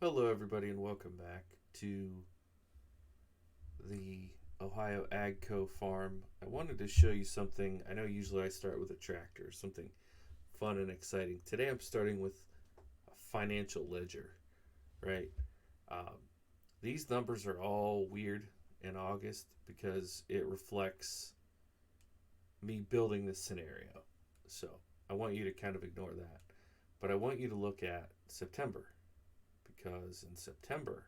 Hello, everybody, and welcome back to the Ohio AGCO Farm. I wanted to show you something. I know usually I start with a tractor, something fun and exciting. Today I'm starting with a financial ledger, right? Um, these numbers are all weird in August because it reflects me building this scenario. So I want you to kind of ignore that. But I want you to look at September because in September,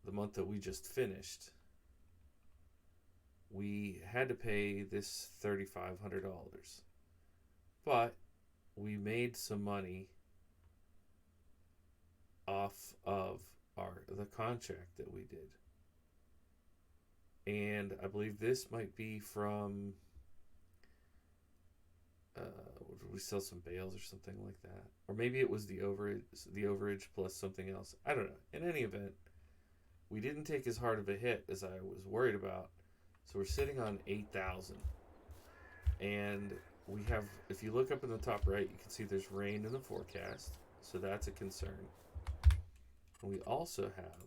the month that we just finished, we had to pay this $3,500. But we made some money off of the contract that we did. And I believe this might be from did we sell some bales or something like that? Or maybe it was the overage plus something else. I don't know. In any event, we didn't take as hard of a hit as I was worried about. So we're sitting on 8,000. And we have, if you look up in the top right, you can see there's rain in the forecast. So that's a concern. And we also have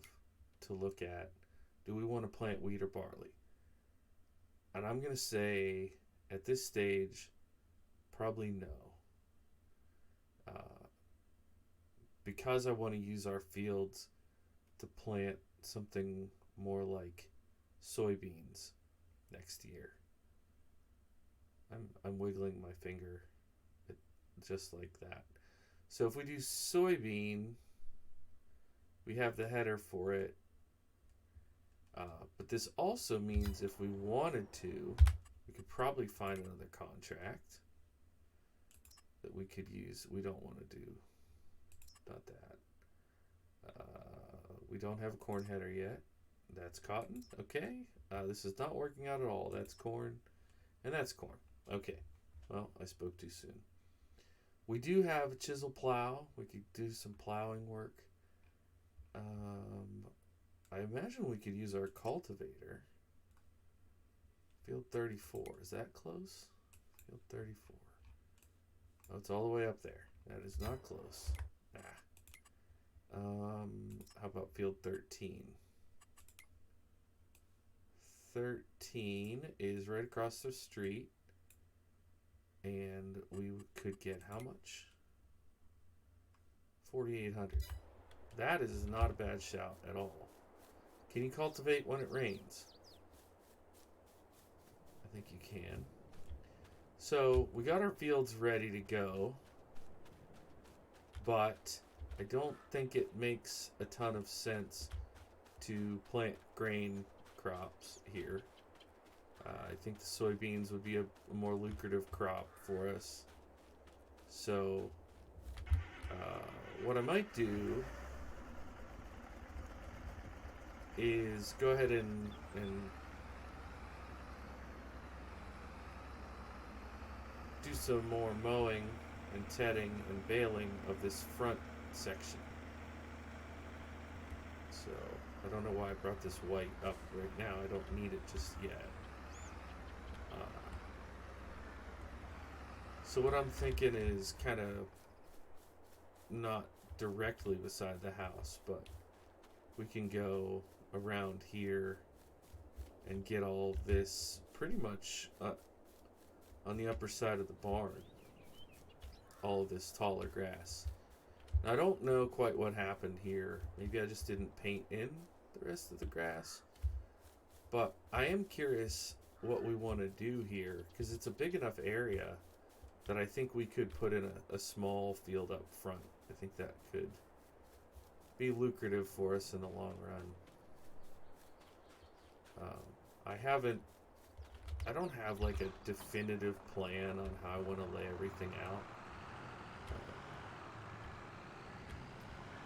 to look at, do we want to plant wheat or barley? And I'm going to say at this stage, probably no. Because I want to use our fields to plant something more like soybeans next year. I'm wiggling my finger just like that. So if we do soybean, we have the header for it. But this also means if we wanted to, we could probably find another contract that we could use. We don't want to do not that. We don't have a corn header yet. That's cotton. Okay. This is not working out at all. That's corn, and that's corn. Okay. Well, I spoke too soon. We do have a chisel plow. We could do some plowing work. I imagine we could use our cultivator. Field 34. Is that close? Field 34. Oh, it's all the way up there. That is not close. How about field 13? 13 is right across the street. And we could get how much? 4,800. That is not a bad shout at all. Can you cultivate when it rains? I think you can. So we got our fields ready to go, but I don't think it makes a ton of sense to plant grain crops here. I think the soybeans would be a more lucrative crop for us. So what I might do is go ahead and do some more mowing and tedding and baling of this front section. So I don't know why I brought this white up right now. I don't need it just yet. So what I'm thinking is kind of not directly beside the house, but we can go around here and get all of this pretty much on the upper side of the barn. All of this taller grass. Now, I don't know quite what happened here. Maybe I just didn't paint in the rest of the grass. But I am curious what we want to do here because it's a big enough area that I think we could put in a small field up front. I think that could be lucrative for us in the long run. I don't have like a definitive plan on how I want to lay everything out.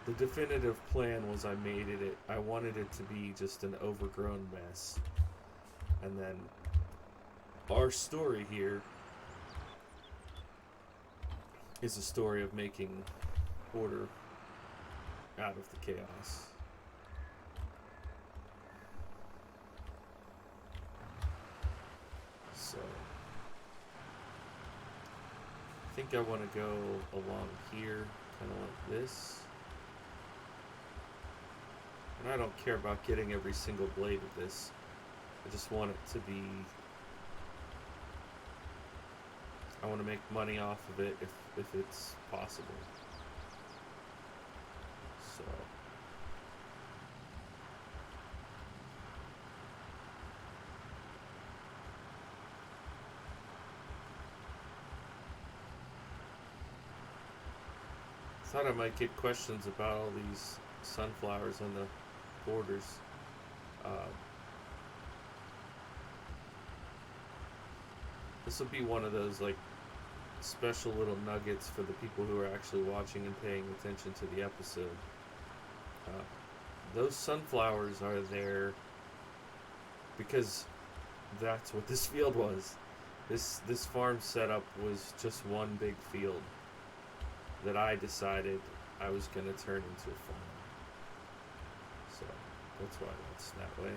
The definitive plan was I wanted it to be just an overgrown mess. And then our story here is a story of making order out of the chaos. So I think I want to go along here, kind of like this. And I don't care about getting every single blade of this. I just want it to be... I want to make money off of it if it's possible. So... thought I might get questions about all these sunflowers on the borders. This will be one of those like special little nuggets for the people who are actually watching and paying attention to the episode. Those sunflowers are there because that's what this field was. This farm setup was just one big field that I decided I was going to turn into a farm. So that's why that's that way.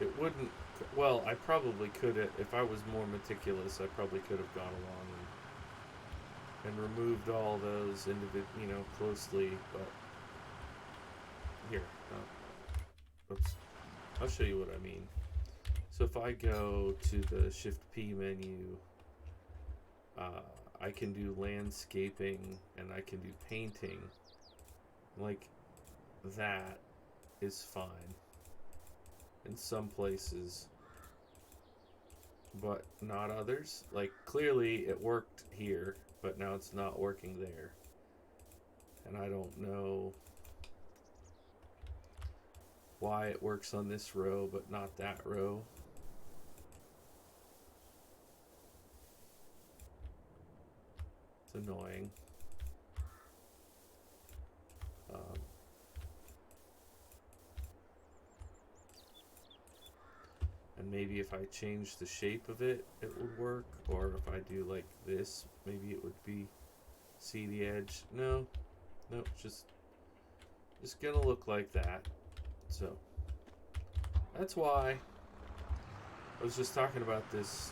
It wouldn't, well, I probably could have, if I was more meticulous, I probably could have gone along and removed all those closely, but here, oops, I'll show you what I mean. So if I go to the Shift P menu, I can do landscaping and I can do painting. Like, that is fine in some places, but not others. Like, clearly it worked here, but now it's not working there. And I don't know why it works on this row but not that row. It's annoying. And maybe if I change the shape of it, it would work. Or if I do like this, maybe it would be, see the edge? No, just gonna look like that. So that's why I was just talking about this,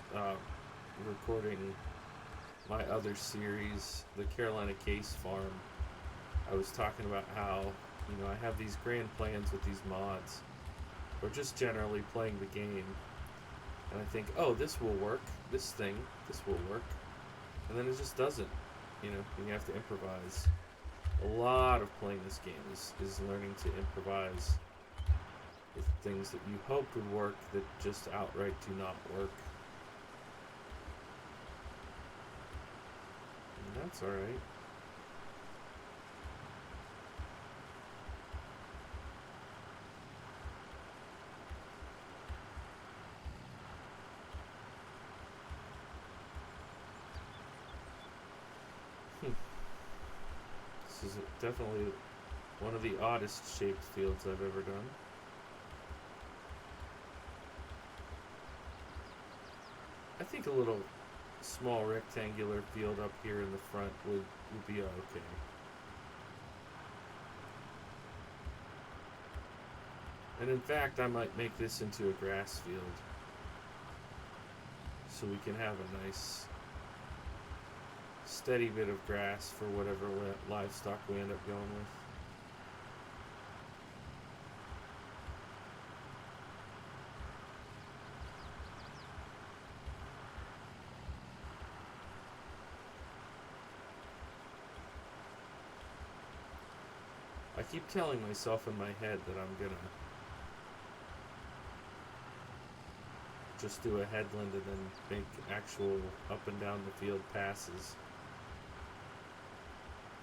recording my other series, the Carolina Case Farm. I was talking about how, I have these grand plans with these mods, or just generally playing the game, and I think, oh, this will work, this will work, and then it just doesn't. You have to improvise. A lot of playing this game is learning to improvise with things that you hoped would work that just outright do not work. And that's alright. This is definitely one of the oddest shaped fields I've ever done. I think a little small rectangular field up here in the front would be okay. And in fact, I might make this into a grass field, so we can have a nice steady bit of grass for whatever livestock we end up going with. I keep telling myself in my head that I'm gonna just do a headland and then make actual up and down the field passes.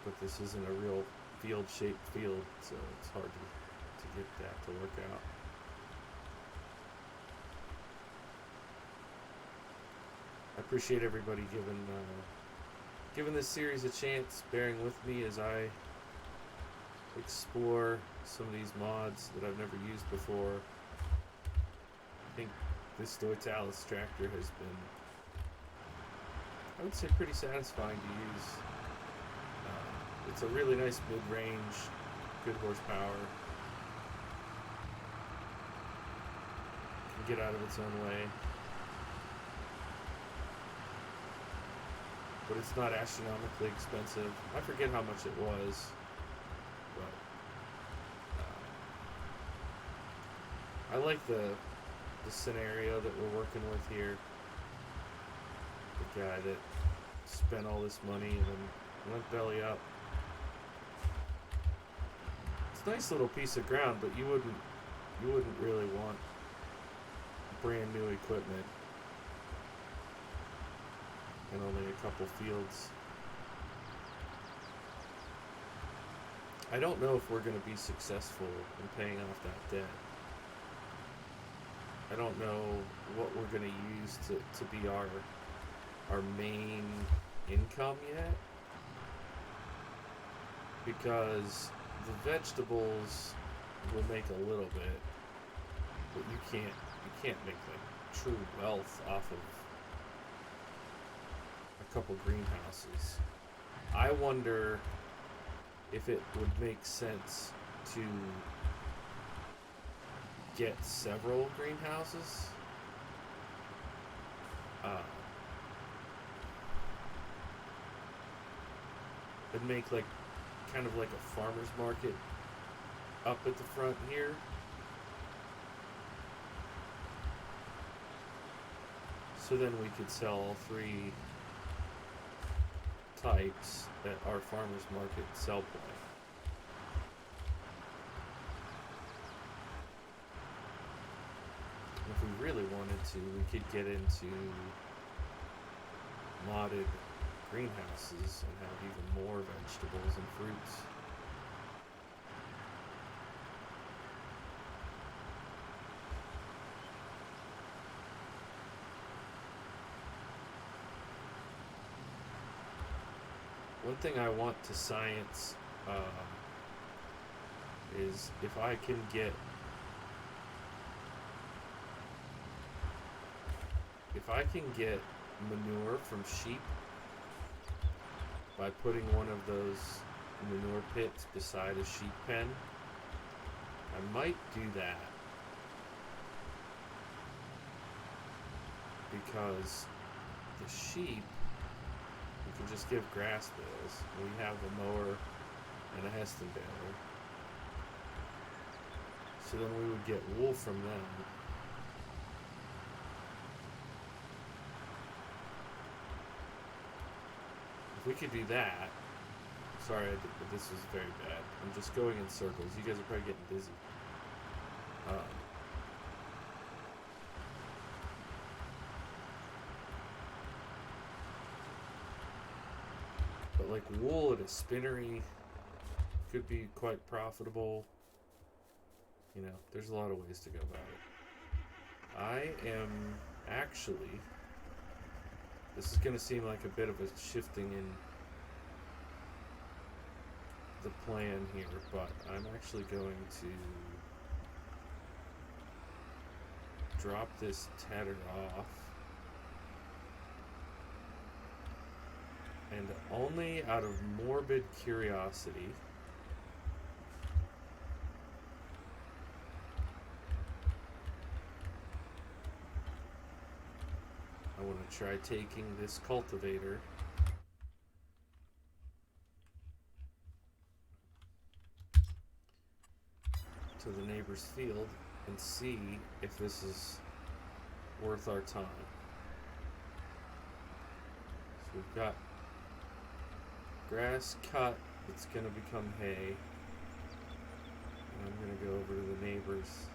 But this isn't a real field-shaped field, so it's hard to get that to work out. I appreciate everybody giving this series a chance, bearing with me as I explore some of these mods that I've never used before. I think this Deutz tractor has been, I would say, pretty satisfying to use. It's a really nice mid-range, good horsepower. get out of its own way. But it's not astronomically expensive. I forget how much it was, but I like the scenario that we're working with here. The guy that spent all this money and then went belly up. It's a nice little piece of ground, but you wouldn't really want brand new equipment and only a couple fields. I don't know if we're going to be successful in paying off that debt. I don't know what we're going to use to be our main income yet, because the vegetables will make a little bit, but you can't make like true wealth off of a couple greenhouses. I wonder if it would make sense to get several greenhouses. And make like kind of like a farmer's market up at the front here. So then we could sell all three types at our farmer's market sell point. If we really wanted to, we could get into modded greenhouses and have even more vegetables and fruits. One thing I want to science is if I can get manure from sheep by putting one of those manure pits beside a sheep pen, I might do that, because the sheep, we can just give grass bales. We have a mower and a Heston baler, so then we would get wool from them. If we could do that, sorry, this was very bad. I'm just going in circles. You guys are probably getting busy. But like wool at a spinnery could be quite profitable. You know, there's a lot of ways to go about it. I am actually, this is going to seem like a bit of a shifting in the plan here, but I'm actually going to drop this tattered off, and only out of morbid curiosity, I want to try taking this cultivator to the neighbor's field and see if this is worth our time. So we've got grass cut, it's going to become hay. And I'm going to go over to the neighbor's.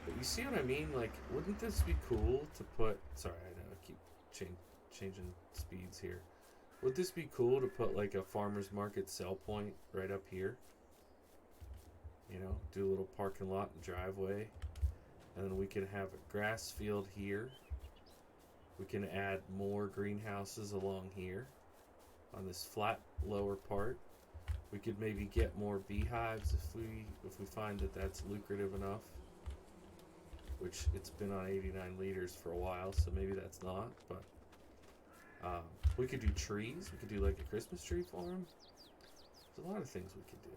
But you see what I mean? Like, wouldn't this be cool to put... Sorry, I know, I keep changing speeds here. Would this be cool to put, like, a farmer's market sell point right up here? You know, do a little parking lot and driveway. And then we can have a grass field here. We can add more greenhouses along here on this flat lower part. We could maybe get more beehives if we find that that's lucrative enough. Which it's been on 89 liters for a while, so maybe that's not, but we could do trees. We could do like a Christmas tree farm. There's a lot of things we could do.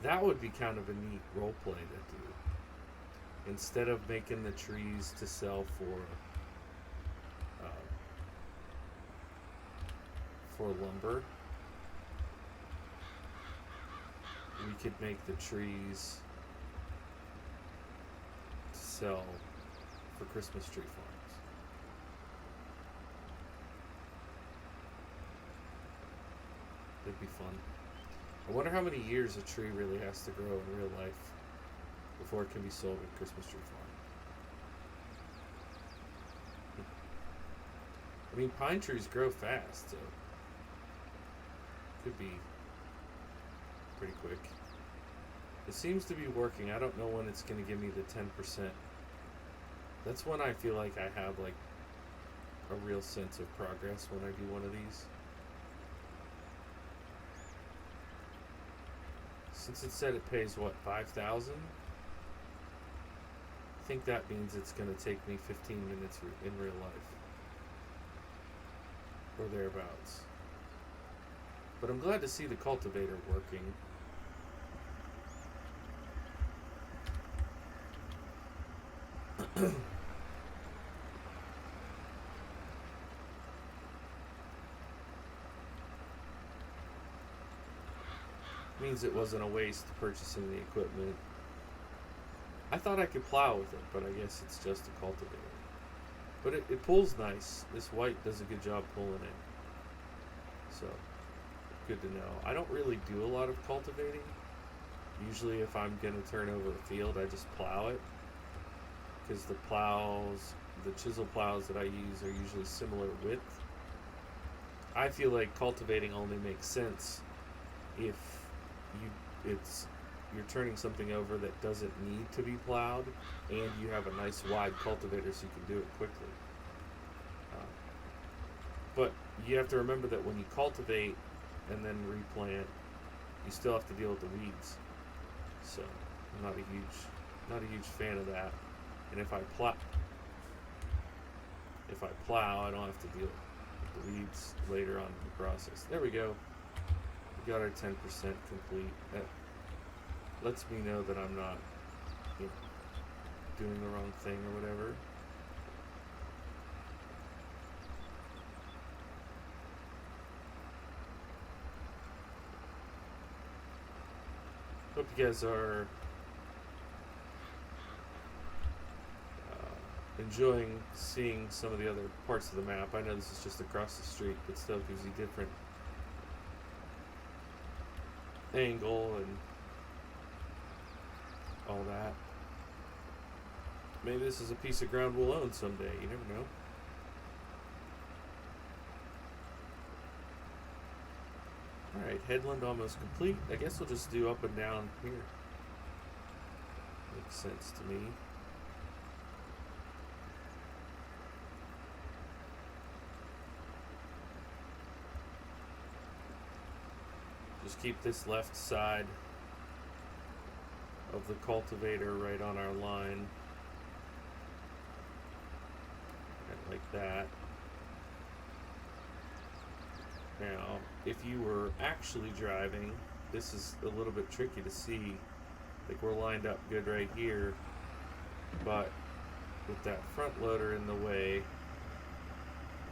That would be kind of a neat role play to do. Instead of making the trees to sell uh, for lumber, we could make the trees to sell for Christmas tree farms. It'd be fun. I wonder how many years a tree really has to grow in real life before it can be sold at a Christmas tree farm. I mean, pine trees grow fast, so could be pretty quick. It seems to be working. I don't know when it's going to give me the 10%. That's when I feel like I have like a real sense of progress when I do one of these. Since it said it pays what, 5,000? I think that means it's going to take me 15 minutes in real life. Or thereabouts. But I'm glad to see the cultivator working. Means it wasn't a waste purchasing the equipment. I thought I could plow with it, but I guess it's just a cultivator. But it pulls nice. This white does a good job pulling it. So, good to know. I don't really do a lot of cultivating. Usually if I'm going to turn over a field, I just plow it. Because the chisel plows that I use are usually similar width. I feel like cultivating only makes sense if you're turning something over that doesn't need to be plowed, and you have a nice wide cultivator so you can do it quickly. But you have to remember that when you cultivate and then replant, you still have to deal with the weeds. So I'm not a huge fan of that. And if I plow, I don't have to deal with the weeds later on in the process. There we go. We got our 10% complete. That lets me know that I'm not, doing the wrong thing or whatever. Hope you guys are enjoying seeing some of the other parts of the map. I know this is just across the street, but still gives you different angle and all that. Maybe this is a piece of ground we'll own someday. You never know. Alright, headland almost complete. I guess we'll just do up and down here. Makes sense to me. Just keep this left side of the cultivator right on our line. Like that. Now, if you were actually driving, this is a little bit tricky to see. Like, we're lined up good right here, but with that front loader in the way,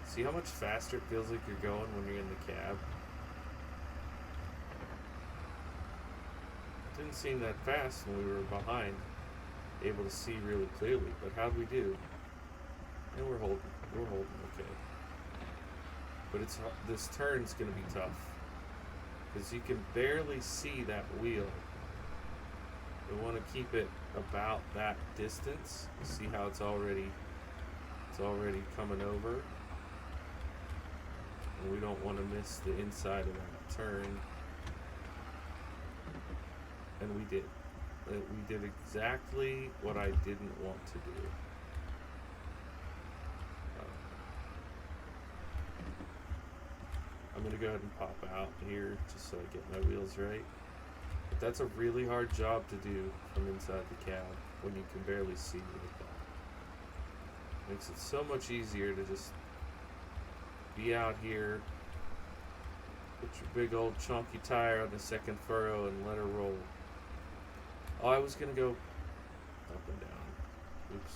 see how much faster it feels like you're going when you're in the cab? It didn't seem that fast when we were behind, able to see really clearly, but how'd we do? And we're holding okay. But this turn's going to be tough, because you can barely see that wheel. We want to keep it about that distance. See how it's already coming over, and we don't want to miss the inside of that turn. And we did. We did exactly what I didn't want to do. I'm going to go ahead and pop out here just so I get my wheels right. But that's a really hard job to do from inside the cab when you can barely see like that. Makes it so much easier to just be out here, put your big old chunky tire on the second furrow and let her roll. Oh, I was gonna go up and down. Oops.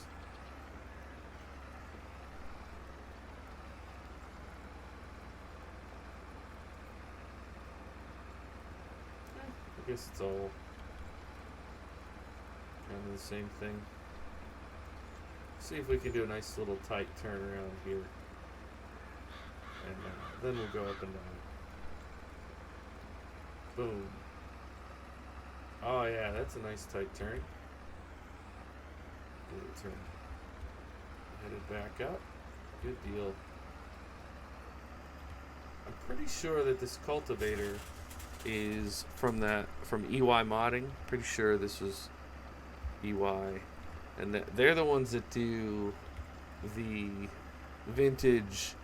I guess it's all kind of the same thing. See if we can do a nice little tight turn around here. And then we'll go up and down. Boom. Oh yeah, that's a nice tight turn. Good turn. Headed back up. Good deal. I'm pretty sure that this cultivator is from EY Modding. Pretty sure this was EY, and they're the ones that do the vintage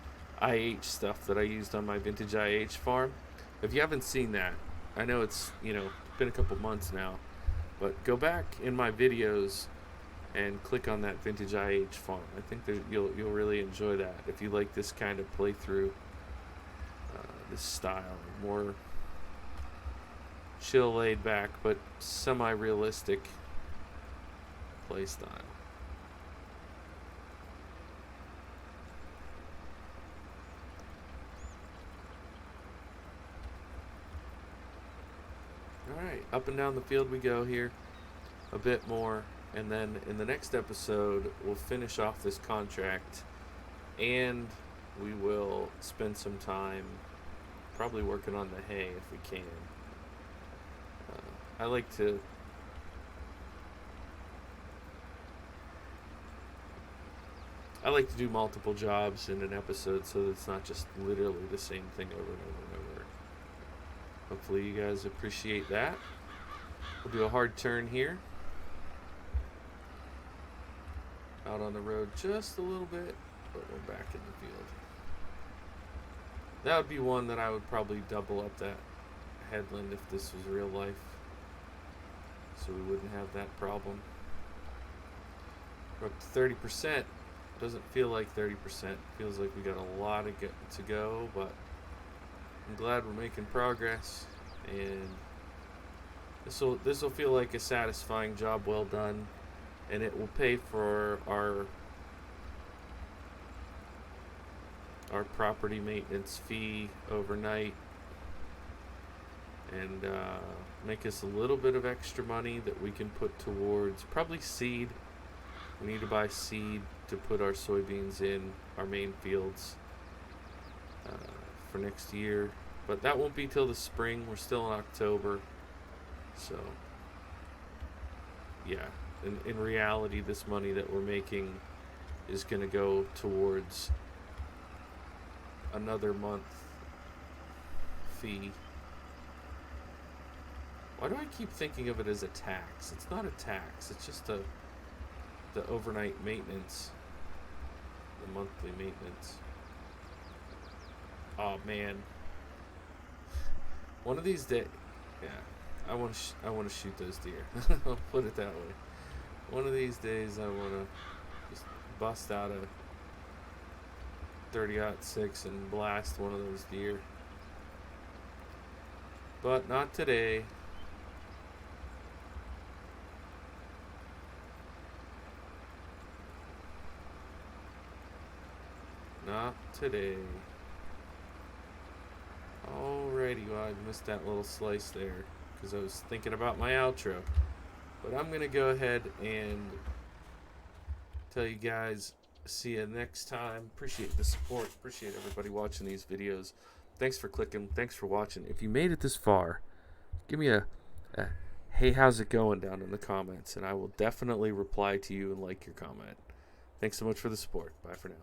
IH stuff that I used on my vintage IH farm. If you haven't seen that, I know it's been a couple months now, but go back in my videos and click on that vintage IH farm. I think you'll really enjoy that if you like this kind of playthrough, this style, more chill, laid back, but semi-realistic play style. Alright, up and down the field we go here a bit more, and then in the next episode we'll finish off this contract and we will spend some time probably working on the hay if we can. I like to do multiple jobs in an episode so that it's not just literally the same thing over and over and over. Hopefully you guys appreciate that. We'll do a hard turn here. Out on the road just a little bit, but we're back in the field. That would be one that I would probably double up that headland if this was real life, so we wouldn't have that problem. We're up to 30%. Doesn't feel like 30%. Feels like we got a lot to go, but I'm glad we're making progress, and this will feel like a satisfying job well done, and it will pay for our property maintenance fee overnight, and make us a little bit of extra money that we can put towards probably seed. We need to buy seed to put our soybeans in our main fields for next year, but that won't be till the spring. We're still in October, so yeah, in reality this money that we're making is going to go towards another month fee. Why do I keep thinking of it as a tax? It's not a tax, it's just the overnight maintenance, the monthly maintenance. Oh man, one of these days, yeah, I want to shoot those deer. I'll put it that way. One of these days I want to just bust out a 30-06 and blast one of those deer, but not today. Not today. Alrighty, well, I missed that little slice there because I was thinking about my outro. But I'm going to go ahead and tell you guys, see you next time. Appreciate the support. Appreciate everybody watching these videos. Thanks for clicking. Thanks for watching. If you made it this far, give me a hey, how's it going down in the comments, and I will definitely reply to you and like your comment. Thanks so much for the support. Bye for now.